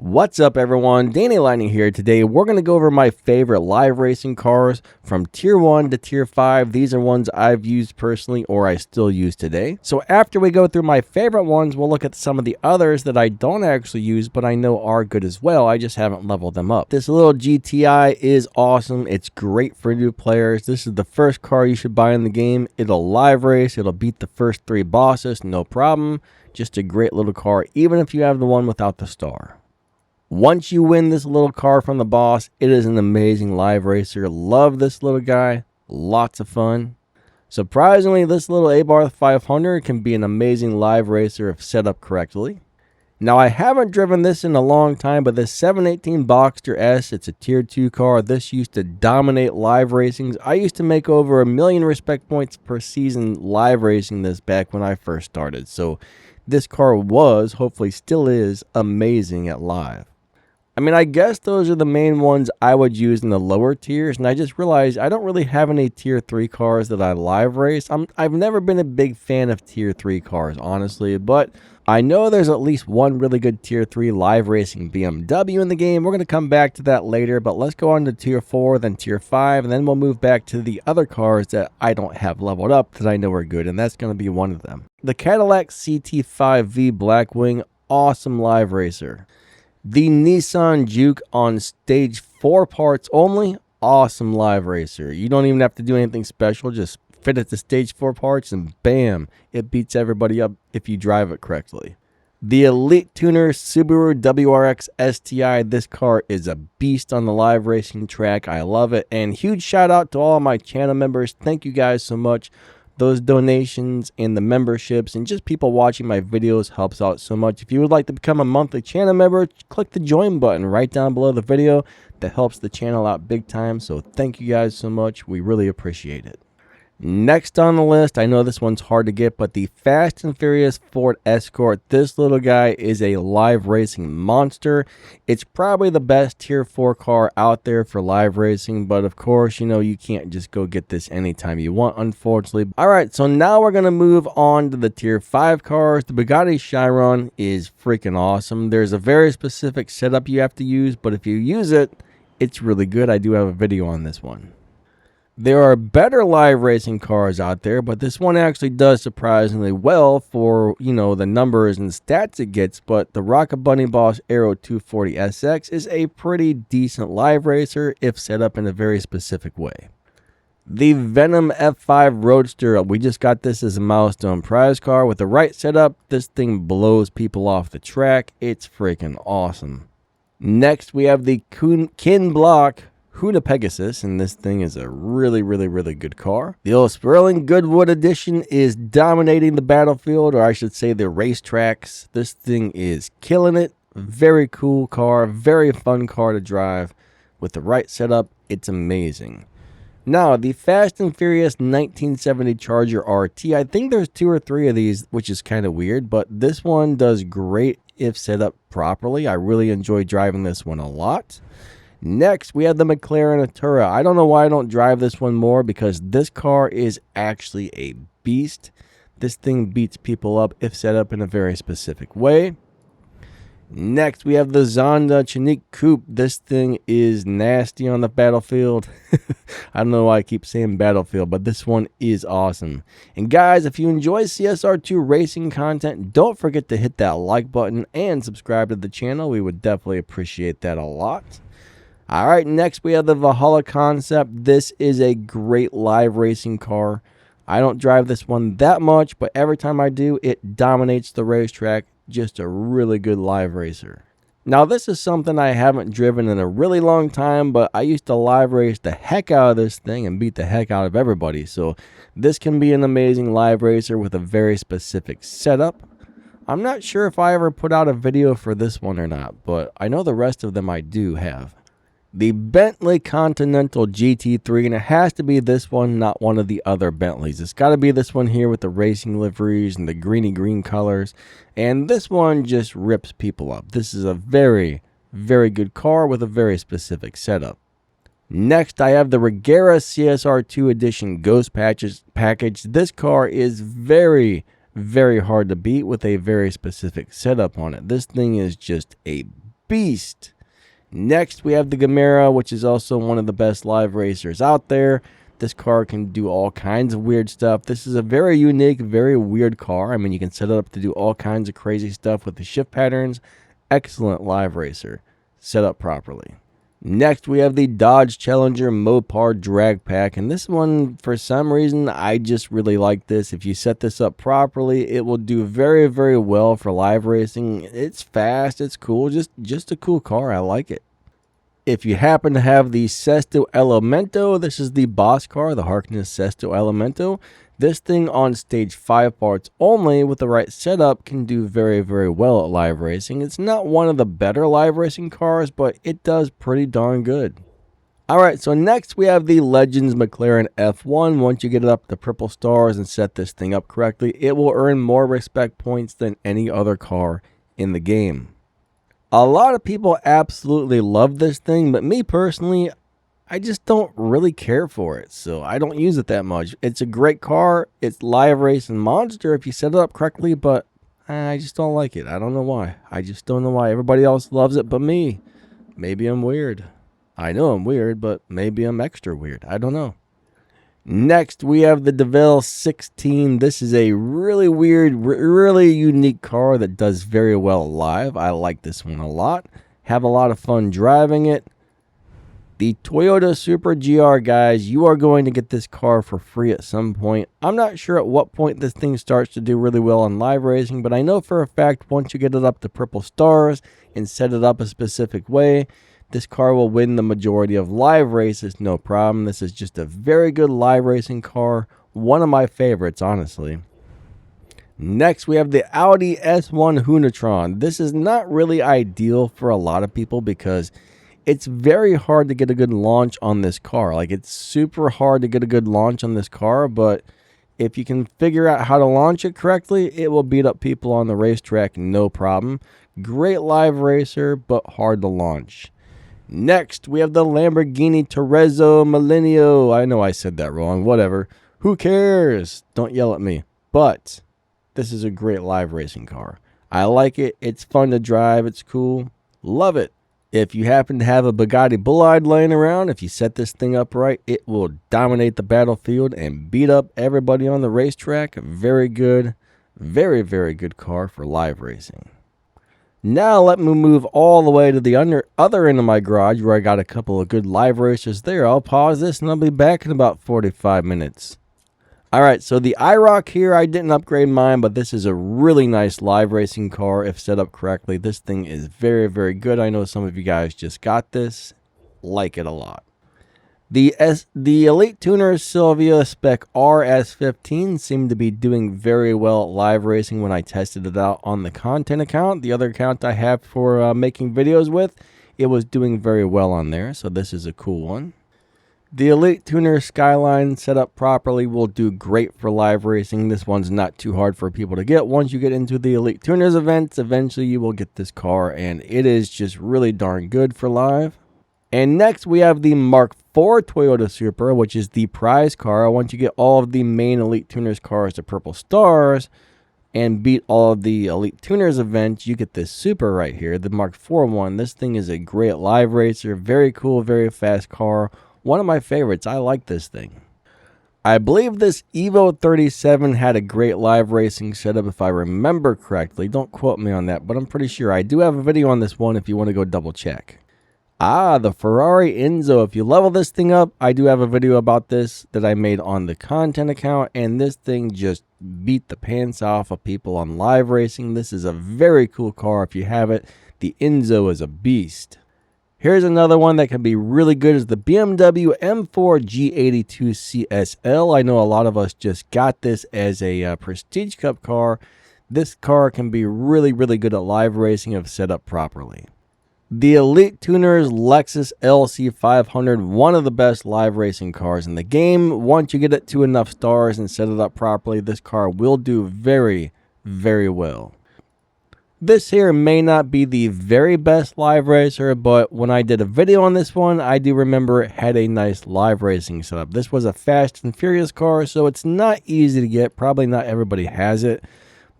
What's up everyone, Danny Lightning here. Today we're going to go over my favorite live racing cars from tier 1 to tier 5. These are ones I've used personally or I still use today. So after we go through my favorite ones, we'll look at some of the others that I don't actually use but I know are good as well. I just haven't leveled them up. This little GTI is awesome. It's great for new players. This is the first car you should buy in the game. It'll live race. It'll beat the first 3 bosses, no problem. Just a great little car even if you have the one without the star. Once you win this little car from the boss, it is an amazing live racer. Love this little guy. Lots of fun. Surprisingly, this little Abarth 500 can be an amazing live racer if set up correctly. Now, I haven't driven this in a long time, but this 718 Boxster S, it's a tier 2 car. This used to dominate live racings. I used to make over 1 million respect points per season live racing this back when I first started. So this car was, hopefully still is, amazing at live. I mean, I guess those are the main ones I would use in the lower tiers, and I just realized I don't really have any tier 3 cars that I live race. I've never been a big fan of tier 3 cars, honestly, but I know there's at least one really good tier 3 live racing BMW in the game. We're going to come back to that later, but let's go on to tier 4, then tier 5, and then we'll move back to the other cars that I don't have leveled up that I know are good, and that's going to be one of them. The Cadillac CT5V Blackwing, awesome live racer. The Nissan Juke on stage 4 parts only, awesome live racer. You don't even have to do anything special, just fit it to stage 4 parts and bam, it beats everybody up if you drive it correctly. The Elite Tuner Subaru WRX STI, this car is a beast on the live racing track. I love it, and huge shout out to all my channel members. Thank you guys so much. Those donations and the memberships and just people watching my videos helps out so much. If you would like to become a monthly channel member, click the join button right down below the video. That helps the channel out big time. So thank you guys so much. We really appreciate it. Next on the list, I know this one's hard to get, but the Fast and Furious Ford Escort. This little guy is a live racing monster. It's probably the best tier 4 car out there for live racing, but of course, you know, you can't just go get this anytime you want, unfortunately. All right, so now we're going to move on to the tier 5 cars. The Bugatti Chiron is freaking awesome. There's a very specific setup you have to use, but if you use it, it's really good. I do have a video on this one. There are better live racing cars out there, but this one actually does surprisingly well for, you know, the numbers and stats it gets, but the Rocket Bunny Boss Aero 240 SX is a pretty decent live racer if set up in a very specific way. The Venom F5 Roadster, we just got this as a milestone prize car. With the right setup, this thing blows people off the track. It's freaking awesome. Next, we have the Kin Block Huda Pegasus, and this thing is a really good car. The old Sperling Goodwood Edition is dominating the battlefield, or I should say the racetracks. This thing is killing it. Very cool car, very fun car to drive. With the right setup, it's amazing. Now, the Fast and Furious 1970 Charger RT. I think there's 2 or 3 of these, which is kind of weird, but this one does great if set up properly. I really enjoy driving this one a lot. Next, we have the McLaren Artura. I don't know why I don't drive this one more because this car is actually a beast. This thing beats people up if set up in a very specific way. Next, we have the Zonda Chinook Coupe. This thing is nasty on the battlefield. I don't know why I keep saying battlefield, but this one is awesome. And guys, if you enjoy CSR2 racing content, don't forget to hit that like button and subscribe to the channel. We would definitely appreciate that a lot. All right, next we have the Valhalla Concept. This is a great live racing car. I don't drive this one that much, but every time I do, it dominates the racetrack. Just a really good live racer. Now, this is something I haven't driven in a really long time, but I used to live race the heck out of this thing and beat the heck out of everybody. So this can be an amazing live racer with a very specific setup. I'm not sure if I ever put out a video for this one or not, but I know the rest of them I do have. The Bentley Continental GT3, and it has to be this one, not one of the other Bentleys. It's got to be this one here with the racing liveries and the greeny green colors. And this one just rips people up. This is a very good car with a very specific setup. Next, I have the Regera CSR2 Edition Ghost package. This car is very hard to beat with a very specific setup on it. This thing is just a beast. Next, we have the Gamera, which is also one of the best live racers out there. This car can do all kinds of weird stuff. This is a very unique, very weird car. I mean, you can set it up to do all kinds of crazy stuff with the shift patterns. Excellent live racer, set up properly. Next, we have the Dodge Challenger Mopar Drag Pack, and this one, for some reason, I just really like this. If you set this up properly, it will do very, very well for live racing. It's fast, it's cool, just a cool car. I like it. If you happen to have the Sesto Elemento, this is the boss car, the Harkness Sesto Elemento. This thing on stage 5 parts only with the right setup can do very, very well at live racing. It's not one of the better live racing cars, but it does pretty darn good. Alright, so next we have the Legends McLaren F1. Once you get it up to purple stars and set this thing up correctly, it will earn more respect points than any other car in the game. A lot of people absolutely love this thing, but me personally, I just don't really care for it, so I don't use it that much. It's a great car, it's live racing monster if you set it up correctly, but I just don't like it. I don't know why. I just don't know why. Everybody else loves it but me. Maybe I'm weird. I know I'm weird, but maybe I'm extra weird. I don't know. Next, we have the DeVille 16. This is a really weird, really unique car that does very well live. I like this one a lot. Have a lot of fun driving it. The Toyota Supra GR, guys, you are going to get this car for free at some point. I'm not sure at what point this thing starts to do really well on live racing, but I know for a fact once you get it up to purple stars and set it up a specific way, this car will win the majority of live races, no problem. This is just a very good live racing car. One of my favorites, honestly. Next, we have the Audi S1 Hunatron. This is not really ideal for a lot of people because it's very hard to get a good launch on this car. Like, it's super hard to get a good launch on this car, but if you can figure out how to launch it correctly, it will beat up people on the racetrack, no problem. Great live racer, but hard to launch. Next, we have the Lamborghini Terrazzo Millennio. I know I said that wrong. Whatever. Who cares? Don't yell at me. But this is a great live racing car. I like it. It's fun to drive. It's cool. Love it. If you happen to have a Bugatti Bullide laying around, if you set this thing up right, it will dominate the battlefield and beat up everybody on the racetrack. Very good. Very, very good car for live racing. Now let me move all the way to the other end of my garage where I got a couple of good live racers there. I'll pause this and I'll be back in about 45 minutes. Alright, so the IROC here, I didn't upgrade mine, but this is a really nice live racing car if set up correctly. This thing is very, very good. I know some of you guys just got this. Like it a lot. The Elite Tuner Sylvia Spec RS15 seemed to be doing very well at live racing when I tested it out on the content account. The other account I have for making videos with, it was doing very well on there, so this is a cool one. The Elite Tuner Skyline set up properly will do great for live racing. This one's not too hard for people to get. Once you get into the Elite Tuners events, eventually you will get this car, and it is just really darn good for live. And next we have the Mark IV Toyota Supra, which is the prize car. Once you get all of the main Elite Tuners cars to purple stars and beat all of the Elite Tuners events, you get this Supra right here, the Mark IV one. This thing is a great live racer, very cool, very fast car. One of my favorites. I like this thing. I believe this Evo 37 had a great live racing setup if I remember correctly. Don't quote me on that, but I'm pretty sure. I do have a video on this one if you want to go double check. The Ferrari Enzo. If you level this thing up, I do have a video about this that I made on the content account, and this thing just beat the pants off of people on live racing. This is a very cool car if you have it. The Enzo is a beast. Here's another one that can be really good is the BMW M4 G82 CSL. I know a lot of us just got this as a Prestige Cup car. This car can be really, really good at live racing if set up properly. The Elite Tuners Lexus LC500, one of the best live racing cars in the game. Once you get it to enough stars and set it up properly, this car will do very, very well. This here may not be the very best live racer, but when I did a video on this one, I do remember it had a nice live racing setup. This was a Fast and Furious car, so it's not easy to get. Probably not everybody has it,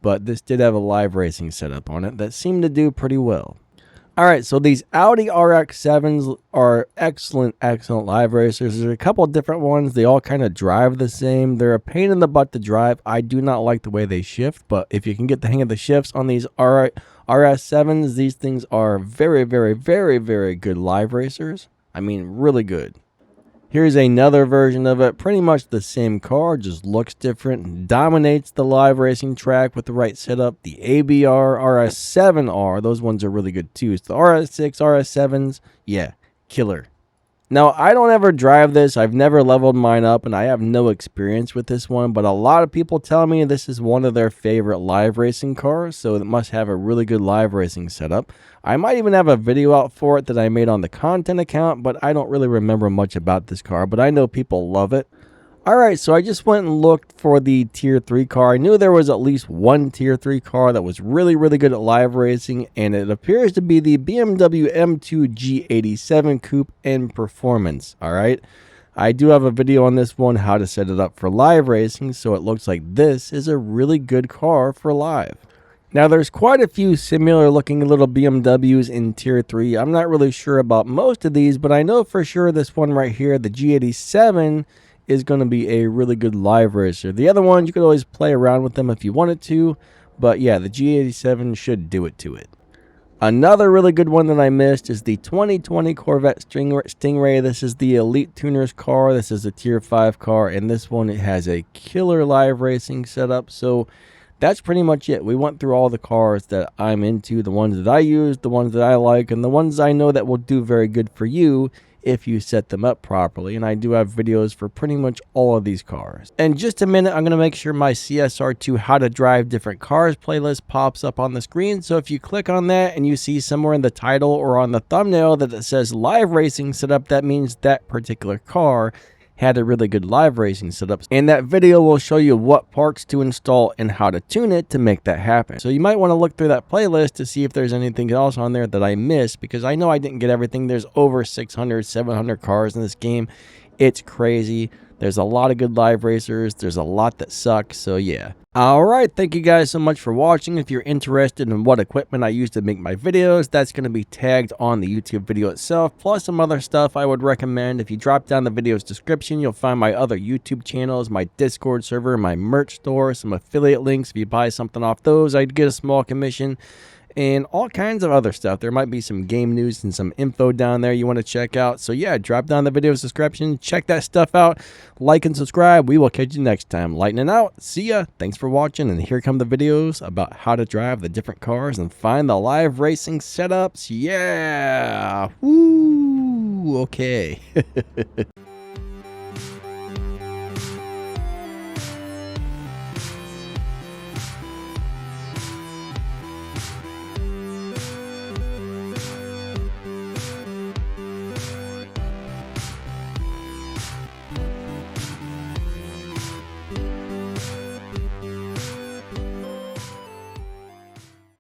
but this did have a live racing setup on it that seemed to do pretty well. Alright, so these Audi RX-7s are excellent live racers. There's a couple of different ones. They all kind of drive the same. They're a pain in the butt to drive. I do not like the way they shift, but if you can get the hang of the shifts on these RS7s, these things are very good live racers. I mean, really good. Here's another version of it. Pretty much the same car, just looks different. Dominates the live racing track with the right setup. The ABR RS7R, those ones are really good too. So the RS6, RS7s, yeah, killer. Now, I don't ever drive this. I've never leveled mine up, and I have no experience with this one. But a lot of people tell me this is one of their favorite live racing cars, so it must have a really good live racing setup. I might even have a video out for it that I made on the content account, but I don't really remember much about this car. But I know people love it. Alright, so I just went and looked for the Tier 3 car. I knew there was at least one Tier 3 car that was really good at live racing, and it appears to be the BMW M2 G87 Coupe in Performance. Alright, I do have a video on this one, how to set it up for live racing, so it looks like this is a really good car for live. Now, there's quite a few similar looking little BMWs in Tier 3. I'm not really sure about most of these, but I know for sure this one right here, the G87, is going to be a really good live racer. The other ones, you could always play around with them if you wanted to, but yeah, the G87 should do it to it. Another really good one that I missed is the 2020 Corvette Stingray. This is the Elite Tuners car. This is a Tier 5 car, and this one, it has a killer live racing setup. So that's pretty much it. We went through all the cars that I'm into, the ones that I use, the ones that I like, and the ones I know that will do very good for you if you set them up properly. And I do have videos for pretty much all of these cars. In just a minute, I'm going to make sure my CSR2 How to Drive Different Cars playlist pops up on the screen. So if you click on that and you see somewhere in the title or on the thumbnail that it says live racing setup, that means that particular car had a really good live racing setup, and that video will show you what parts to install and how to tune it to make that happen. So you might want to look through that playlist to see if there's anything else on there that I missed, because I know I didn't get everything. There's over 600, 700 cars in this game. It's crazy. There's a lot of good live racers. There's a lot that suck. So yeah. Alright, thank you guys so much for watching. If you're interested in what equipment I use to make my videos, that's going to be tagged on the YouTube video itself, plus some other stuff I would recommend. If you drop down the video's description, you'll find my other YouTube channels, my Discord server, my merch store, some affiliate links. If you buy something off those, I'd get a small commission, and all kinds of other stuff. There might be some game news and some info down there you want to check out. So yeah, drop down the video's description, check that stuff out, like and subscribe. We will catch you next time. Lightning out. See ya. Thanks for watching, and here come the videos about how to drive the different cars and find the live racing setups. Yeah. Woo. Okay.